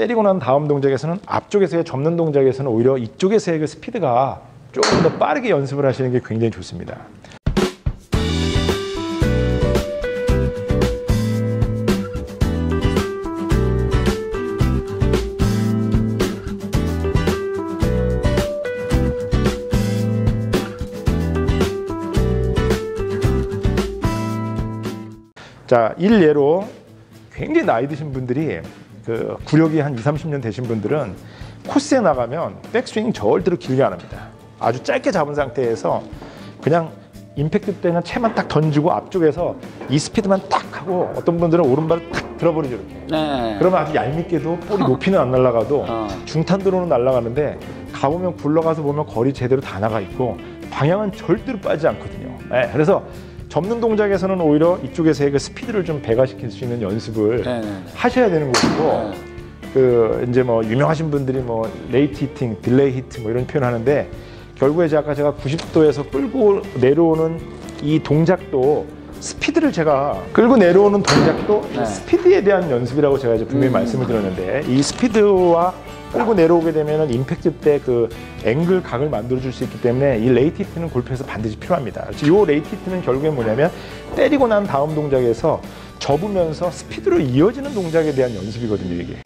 때리고 난 다음 동작에서는 앞쪽에서의 접는 동작에서는 오히려 이쪽에서의 그 스피드가 조금 더 빠르게 연습을 하시는 게 굉장히 좋습니다. 자, 일례로 굉장히 나이 드신 분들이 그 구력이 한 20, 30년 되신 분들은 코스에 나가면 백스윙 절대로 길게 안 합니다. 아주 짧게 잡은 상태에서 그냥 임팩트 때는 채만 딱 던지고 앞쪽에서 이 스피드만 딱 하고 어떤 분들은 오른발을 탁 들어버리죠 이렇게. 네. 그러면 아주 얄밉게도 볼이 높이는 안 날아가도 중탄도로는 날아가는데 가보면 굴러가서 보면 거리 제대로 다 나가 있고 방향은 절대로 빠지지 않거든요. 네, 그래서 접는 동작에서는 오히려 이쪽에서의 그 스피드를 좀 배가시킬 수 있는 연습을 하셔야 되는 것이고, 그 이제 뭐 유명하신 분들이 뭐 레이트 히팅, 딜레이 히트 뭐 이런 표현하는데 결국에 아까 제가 90도에서 끌고 내려오는 이 동작도 스피드를 제가 끌고 내려오는 동작도 스피드에 대한 연습이라고 제가 이제 분명히 말씀을 드렸는데 이 스피드와 끌고 내려오게 되면 임팩트 때 그 앵글 각을 만들어줄 수 있기 때문에 이 레이트 히트는 골프에서 반드시 필요합니다. 이 레이트 히트는 결국에 뭐냐면 때리고 난 다음 동작에서 접으면서 스피드로 이어지는 동작에 대한 연습이거든요, 이게.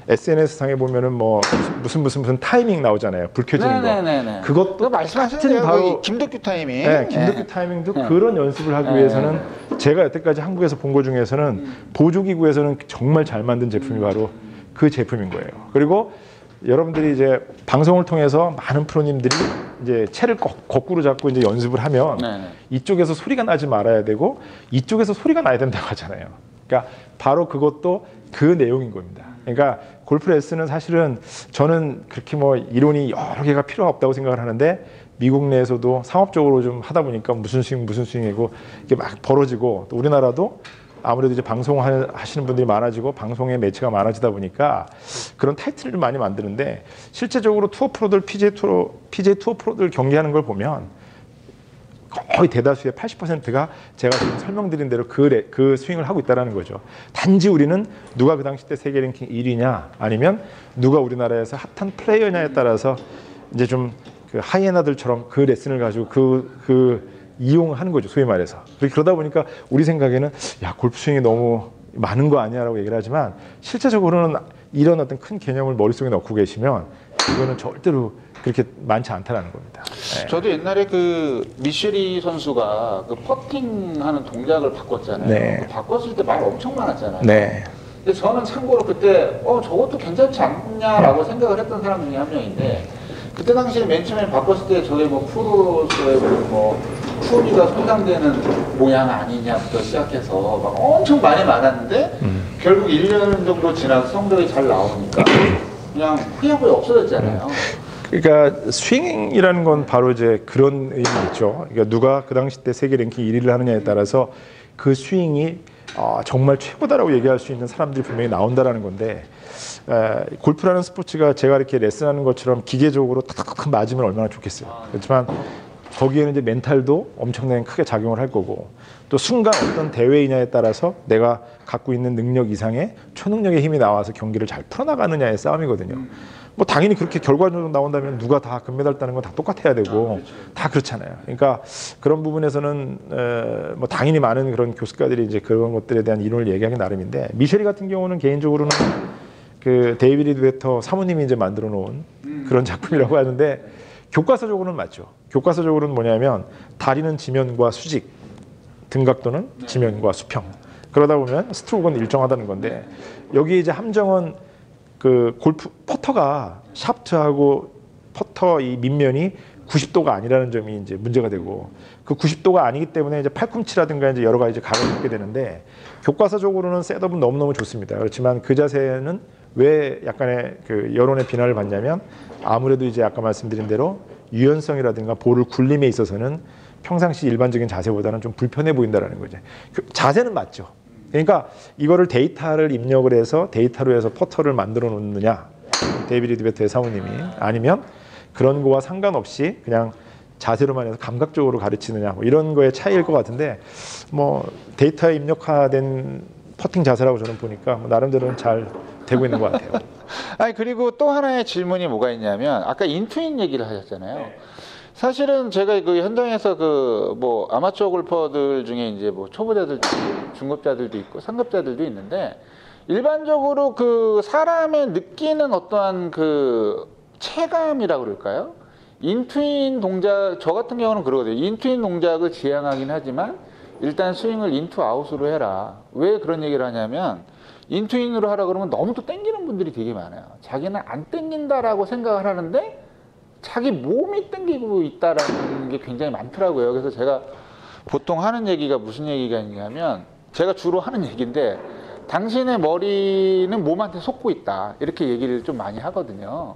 SNS 상에 보면은 뭐 무슨 타이밍 나오잖아요. 불 켜지는 거. 그것도 말씀하셨는데 바로 김덕규 타이밍. 네, 김덕규 타이밍도 그런 연습을 하기 위해서는 제가 여태까지 한국에서 본 거 중에서는 보조기구에서는 정말 잘 만든 제품이 바로 그 제품인 거예요. 그리고 여러분들이 이제 방송을 통해서 많은 프로님들이 이제 채를 거꾸로 잡고 이제 연습을 하면 이쪽에서 소리가 나지 말아야 되고 이쪽에서 소리가 나야 된다고 하잖아요. 그러니까 바로 그것도 그 내용인 겁니다. 그러니까 골프 레슨은 사실은 저는 그렇게 뭐 이론이 여러 개가 필요가 없다고 생각을 하는데 미국 내에서도 상업적으로 좀 하다 보니까 무슨 스윙이고 이게 막 벌어지고 또 우리나라도 아무래도 이제 방송하시는 분들이 많아지고 방송의 매체가 많아지다 보니까 그런 타이틀을 많이 만드는데 실제적으로 투어 프로들 PGA 투어 프로들 경기하는 걸 보면 거의 대다수의 80%가 제가 지금 설명드린 대로 그 스윙을 하고 있다는 거죠. 단지 우리는 누가 그 당시 때 세계 랭킹 1위냐 아니면 누가 우리나라에서 핫한 플레이어냐에 따라서 이제 좀 그 하이에나들처럼 그 레슨을 가지고 이용하는 거죠, 소위 말해서. 그러다 보니까 우리 생각에는 야, 골프 스윙이 너무 많은 거 아니야라고 얘기를 하지만 실제적으로는 이런 어떤 큰 개념을 머릿속에 넣고 계시면 이거는 절대로 그렇게 많지 않다는 겁니다. 네. 저도 옛날에 그 미쉐리 선수가 그 퍼팅하는 동작을 바꿨잖아요. 네. 그 바꿨을 때 말 엄청 많았잖아요. 네. 근데 저는 참고로 그때 저것도 괜찮지 않냐라고 생각을 했던 사람 중에 한 명인데 그때 당시에 맨 처음에 바꿨을 때 저게 뭐 프로로서의 뭐 품위가 손상되는 모양 아니냐부터 시작해서 막 엄청 많이 많았는데 결국 1년 정도 지나서 성적이 잘 나오니까 그냥 후회하고 없어졌잖아요. 그러니까 스윙이라는 건 바로 이제 그런 의미겠죠. 그러니까 누가 그 당시 때 세계 랭킹 1위를 하느냐에 따라서 그 스윙이 정말 최고다라고 얘기할 수 있는 사람들이 분명히 나온다라는 건데 골프라는 스포츠가 제가 이렇게 레슨하는 것처럼 기계적으로 탁탁탁 맞으면 얼마나 좋겠어요. 그렇지만 거기에는 이제 멘탈도 엄청나게 크게 작용을 할 거고 또 순간 어떤 대회이냐에 따라서 내가 갖고 있는 능력 이상의 초능력의 힘이 나와서 경기를 잘 풀어나가느냐의 싸움이거든요. 뭐 당연히 그렇게 결과적으로 나온다면 누가 다 금메달 따는 건 다 똑같아야 되고 다 그렇잖아요. 그러니까 그런 부분에서는 뭐 당연히 많은 그런 교수가들이 이제 그런 것들에 대한 이론을 얘기하기 나름인데 미쉐리 같은 경우는 개인적으로는 그 데이비드 리드베터 사모님이 이제 만들어 놓은 그런 작품이라고 하는데 교과서적으로는 맞죠. 교과서적으로는 뭐냐면 다리는 지면과 수직, 등각도는 지면과 수평. 그러다 보면 스트로크는 일정하다는 건데 여기 이제 함정은 그 골프 퍼터가 샤프트하고 퍼터 이 밑면이 90도가 아니라는 점이 이제 문제가 되고 그 90도가 아니기 때문에 이제 팔꿈치라든가 이제 여러 가지 각을 갖게 되는데 교과서적으로는 셋업은 너무너무 좋습니다. 그렇지만 그 자세는 왜 약간의 그 여론의 비난을 받냐면 아무래도 이제 아까 말씀드린 대로 유연성이라든가 볼을 굴림에 있어서는 평상시 일반적인 자세보다는 좀 불편해 보인다라는 거죠. 자세는 맞죠. 그러니까 이거를 데이터를 입력을 해서 데이터로 해서 퍼터를 만들어 놓느냐 데이비드 리드베터의 사모님이 아니면 그런 거와 상관없이 그냥 자세로만 해서 감각적으로 가르치느냐 뭐 이런 거의 차이일 것 같은데 뭐 데이터에 입력화된 퍼팅 자세라고 저는 보니까 뭐 나름대로는 잘 되고 있는 것 같아요. 아니 그리고 또 하나의 질문이 뭐가 있냐면 아까 인투인 얘기를 하셨잖아요. 네. 사실은 제가 그 현장에서 그 뭐 아마추어 골퍼들 중에 이제 뭐 초보자들도 있고 중급자들도 있고 상급자들도 있는데 일반적으로 그 사람의 느끼는 어떠한 그 체감이라고 그럴까요? 인투인 동작, 저 같은 경우는 그러거든요. 인투인 동작을 지향하긴 하지만 일단 스윙을 인투 아웃으로 해라. 왜 그런 얘기를 하냐면 인투인으로 하라 그러면 너무 또 땡기는 분들이 되게 많아요. 자기는 안 땡긴다라고 생각을 하는데 자기 몸이 땡기고 있다라는 게 굉장히 많더라고요. 그래서 제가 보통 하는 얘기가 무슨 얘기가 있냐면 제가 주로 하는 얘기인데 당신의 머리는 몸한테 속고 있다. 이렇게 얘기를 좀 많이 하거든요.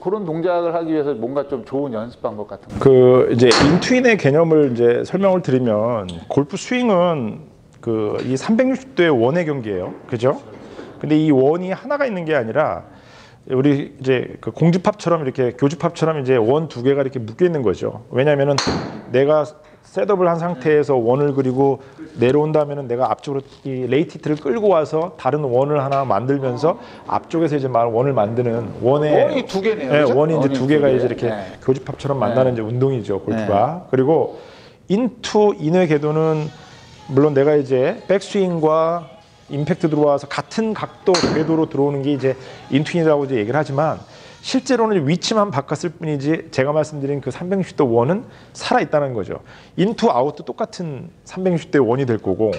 그런 동작을 하기 위해서 뭔가 좀 좋은 연습 방법 같은 거. 그 이제 인투인의 개념을 이제 설명을 드리면 골프 스윙은 그 이 360도의 원의 경기예요. 그죠? 근데 이 원이 하나가 있는 게 아니라 우리 이제 그 공집합처럼 이렇게 교집합처럼 이제 원 두 개가 이렇게 묶여 있는 거죠. 왜냐면은 내가 셋업을 한 상태에서 원을 그리고 내려온다면은 내가 앞쪽으로 이 레이티트를 끌고 와서 다른 원을 하나 만들면서 앞쪽에서 이제 원을 만드는 원이 두 개네요. 네, 그렇죠? 원이 이제 두 개가 이제 이렇게 네. 교집합처럼 만나는 이제 운동이죠, 골프가. 그리고 인투 인의 궤도는 물론 내가 이제 백스윙과 임팩트 들어와서 같은 각도 궤도로 들어오는 게 이제 인투인이라고 이제 얘기를 하지만 실제로는 위치만 바꿨을 뿐이지 제가 말씀드린 그 360도 원은 살아 있다는 거죠. 인투 아웃도 똑같은 360도 원이 될 거고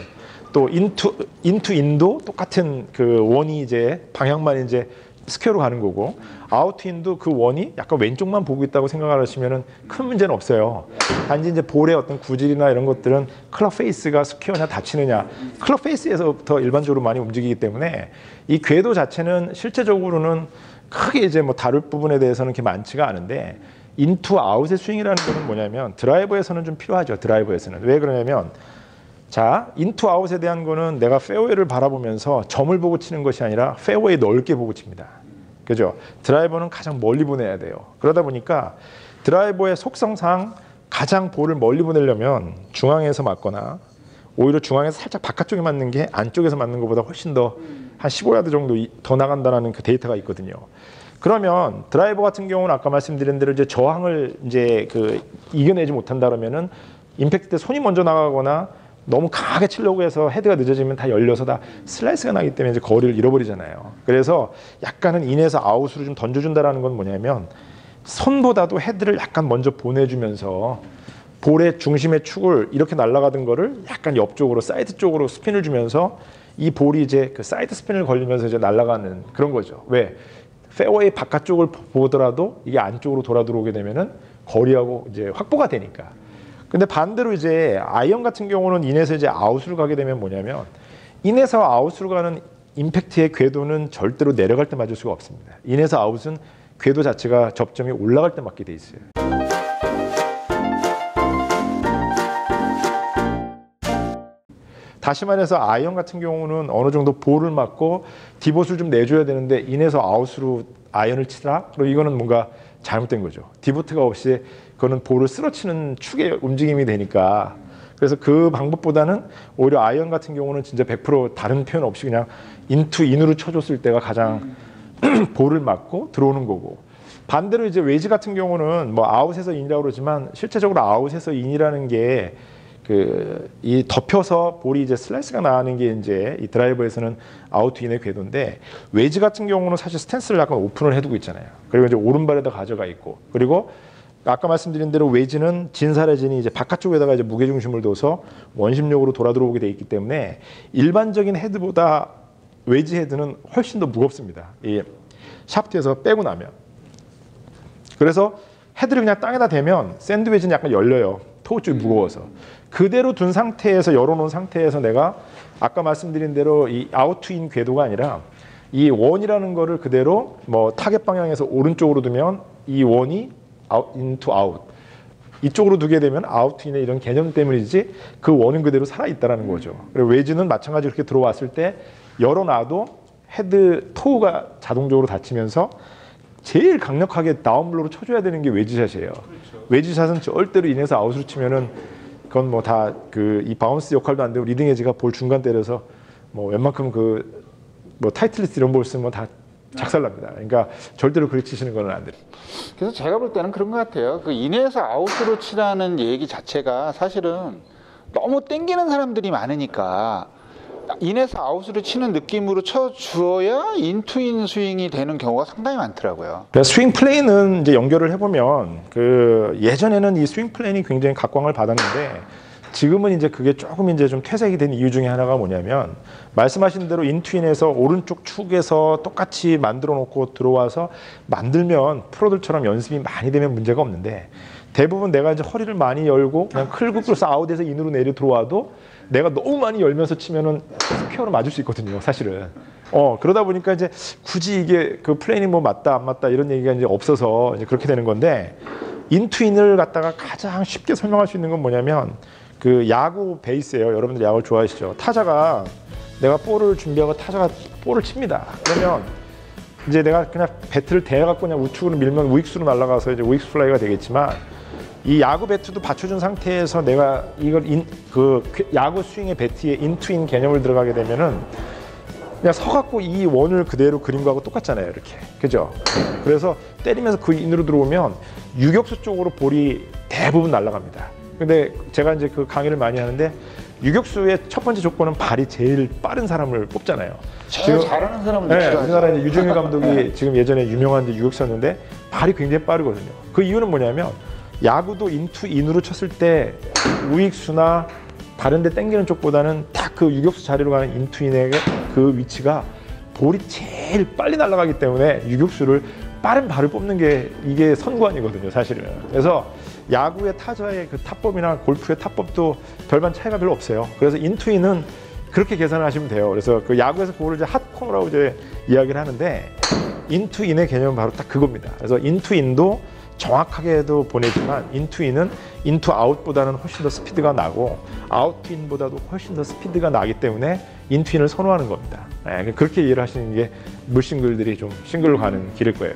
또 인투 인도 똑같은 그 원이 이제 방향만 이제 스퀘어로 가는 거고 아웃 인도 그 원이 약간 왼쪽만 보고 있다고 생각하시면은 큰 문제는 없어요. 단지 이제 볼의 어떤 구질이나 이런 것들은 클럽 페이스가 스퀘어냐 닫히느냐 클럽 페이스에서부터 일반적으로 많이 움직이기 때문에 이 궤도 자체는 실제적으로는 크게 이제 뭐 다룰 부분에 대해서는 그렇게 많지가 않은데 인투 아웃의 스윙이라는 거는 뭐냐면 드라이버에서는 좀 필요하죠. 드라이버에서는 왜 그러냐면 자 인투 아웃에 대한 거는 내가 페어웨이를 바라보면서 점을 보고 치는 것이 아니라 페어웨이 넓게 보고 칩니다. 그죠? 드라이버는 가장 멀리 보내야 돼요. 그러다 보니까 드라이버의 속성상 가장 볼을 멀리 보내려면 중앙에서 맞거나 오히려 중앙에서 살짝 바깥쪽에 맞는 게 안쪽에서 맞는 것보다 훨씬 더 한 15야드 정도 더 나간다는 그 데이터가 있거든요. 그러면 드라이버 같은 경우는 아까 말씀드린 대로 이제 저항을 이제 그 이겨내지 못한다 그러면은 임팩트 때 손이 먼저 나가거나 너무 강하게 치려고 해서 헤드가 늦어지면 다 열려서 다 슬라이스가 나기 때문에 이제 거리를 잃어버리잖아요. 그래서 약간은 인에서 아웃으로 좀 던져준다라는 건 뭐냐면 손보다도 헤드를 약간 먼저 보내주면서 볼의 중심의 축을 이렇게 날아가던 거를 약간 옆쪽으로 사이드 쪽으로 스핀을 주면서 이 볼이 이제 그 사이드 스핀을 걸리면서 이제 날아가는 그런 거죠. 왜? 페어웨이 바깥쪽을 보더라도 이게 안쪽으로 돌아 들어오게 되면은 거리하고 이제 확보가 되니까. 근데 반대로 이제 아이언 같은 경우는 인에서 이제 아웃으로 가게 되면 뭐냐면 인에서 아웃으로 가는 임팩트의 궤도는 절대로 내려갈 때 맞을 수가 없습니다. 인에서 아웃은 궤도 자체가 접점이 올라갈 때 맞게 돼 있어요. 다시 말해서 아이언 같은 경우는 어느 정도 볼을 맞고 디봇을 좀 내줘야 되는데 인에서 아웃으로 아이언을 치라? 그럼 이거는 뭔가 잘못된 거죠. 디보트가 없이 그거는 볼을 쓰러치는 축의 움직임이 되니까 그래서 그 방법보다는 오히려 아이언 같은 경우는 진짜 100% 다른 표현 없이 그냥 인투 인으로 쳐줬을 때가 가장 볼을 맞고 들어오는 거고 반대로 이제 웨지 같은 경우는 뭐 아웃에서 인이라고 그러지만 실제적으로 아웃에서 인이라는 게 이 덮여서 볼이 이제 슬라이스가 나는 게 이제 이 드라이버에서는 아웃 인의 궤도인데 웨지 같은 경우는 사실 스탠스를 약간 오픈을 해두고 있잖아요. 그리고 이제 오른발에다 가져가 있고 그리고 아까 말씀드린 대로 웨지는 진사레진이 이제 바깥쪽에다가 이제 무게 중심을 둬서 원심력으로 돌아 들어오게 돼 있기 때문에 일반적인 헤드보다 웨지 헤드는 훨씬 더 무겁습니다. 이 샤프트에서 빼고 나면 그래서 헤드를 그냥 땅에다 대면 샌드웨지는 약간 열려요. 토우 쪽이 무거워서 그대로 둔 상태에서 열어놓은 상태에서 내가 아까 말씀드린 대로 이 아웃투인 궤도가 아니라 이 원이라는 거를 그대로 뭐 타겟 방향에서 오른쪽으로 두면 이 원이 아웃 인투 아웃 이쪽으로 두게 되면 아웃투인의 이런 개념 때문이지 그 원은 그대로 살아 있다라는 거죠. 그리고 웨지는 마찬가지로 이렇게 들어왔을 때 열어놔도 헤드 토우가 자동적으로 닫히면서 제일 강력하게 다운블로로 쳐줘야 되는 게 웨지샷이에요. 웨지샷은 절대로 인해서 아웃으로 치면은 그건 뭐 다 그 이 바운스 역할도 안 되고 리딩 에지가 볼 중간 때려서 뭐 웬만큼 그 뭐 타이틀리스트 이런 볼 쓰면 다 작살납니다. 그러니까 절대로 그렇게 치시는 건 안 돼요. 그래서 제가 볼 때는 그런 것 같아요. 그 인해서 아웃으로 치라는 얘기 자체가 사실은 너무 땡기는 사람들이 많으니까 인해서 아웃으로 치는 느낌으로 쳐주어야 인투인 스윙이 되는 경우가 상당히 많더라고요. 그래서 스윙 플레이는 이제 연결을 해보면 그 예전에는 이 스윙 플레이이 굉장히 각광을 받았는데 지금은 이제 그게 조금 이제 좀 퇴색이 된 이유 중에 하나가 뭐냐면 말씀하신 대로 인투인에서 오른쪽 축에서 똑같이 만들어 놓고 들어와서 만들면 프로들처럼 연습이 많이 되면 문제가 없는데 대부분 내가 이제 허리를 많이 열고 그냥 클급으로서 아웃에서 인으로 내려 들어와도 내가 너무 많이 열면서 치면은 스퀘어로 맞을 수 있거든요, 사실은. 그러다 보니까 이제 굳이 이게 그 플레이닝 뭐 맞다 안 맞다 이런 얘기가 이제 없어서 이제 그렇게 되는 건데 인투인을 갖다가 가장 쉽게 설명할 수 있는 건 뭐냐면 그 야구 베이스예요. 여러분들 야구 좋아하시죠? 타자가 내가 볼을 준비하고 타자가 볼을 칩니다. 그러면 이제 내가 그냥 배트를 대갖고 그냥 우측으로 밀면 우익수로 날아가서 이제 우익수 플라이가 되겠지만 이 야구 배트도 받쳐준 상태에서 내가 이걸 그 야구 스윙의 배트에 인투인 개념을 들어가게 되면은 그냥 서갖고 이 원을 그대로 그린 거하고 똑같잖아요, 이렇게. 그죠? 그래서 때리면서 그 인으로 들어오면 유격수 쪽으로 볼이 대부분 날아갑니다. 근데 제가 이제 그 강의를 많이 하는데 유격수의 첫 번째 조건은 발이 제일 빠른 사람을 뽑잖아요. 제일 잘하는 사람은 네, 우리나라 이제 유정일 감독이 지금 예전에 유명한 유격수였는데 발이 굉장히 빠르거든요. 그 이유는 뭐냐면 야구도 인투인으로 쳤을 때 우익수나 다른 데 땡기는 쪽보다는 딱 그 유격수 자리로 가는 인투인의 그 위치가 볼이 제일 빨리 날아가기 때문에 유격수를 빠른 발을 뽑는 게 이게 선관이거든요, 사실은. 그래서 야구의 타자의 그 타법이나 골프의 타법도 별반 차이가 별로 없어요. 그래서 인투인은 그렇게 계산을 하시면 돼요. 그래서 그 야구에서 그거를 이제 핫코너라고 이제 이야기를 하는데 인투인의 개념은 바로 딱 그겁니다. 그래서 인투인도 정확하게도 보내지만 인투인은 인투아웃보다는 훨씬 더 스피드가 나고 아웃투인보다도 훨씬 더 스피드가 나기 때문에 인투인을 선호하는 겁니다. 네, 그렇게 이해를 하시는 게 물싱글들이 좀 싱글로 가는 길일 거예요.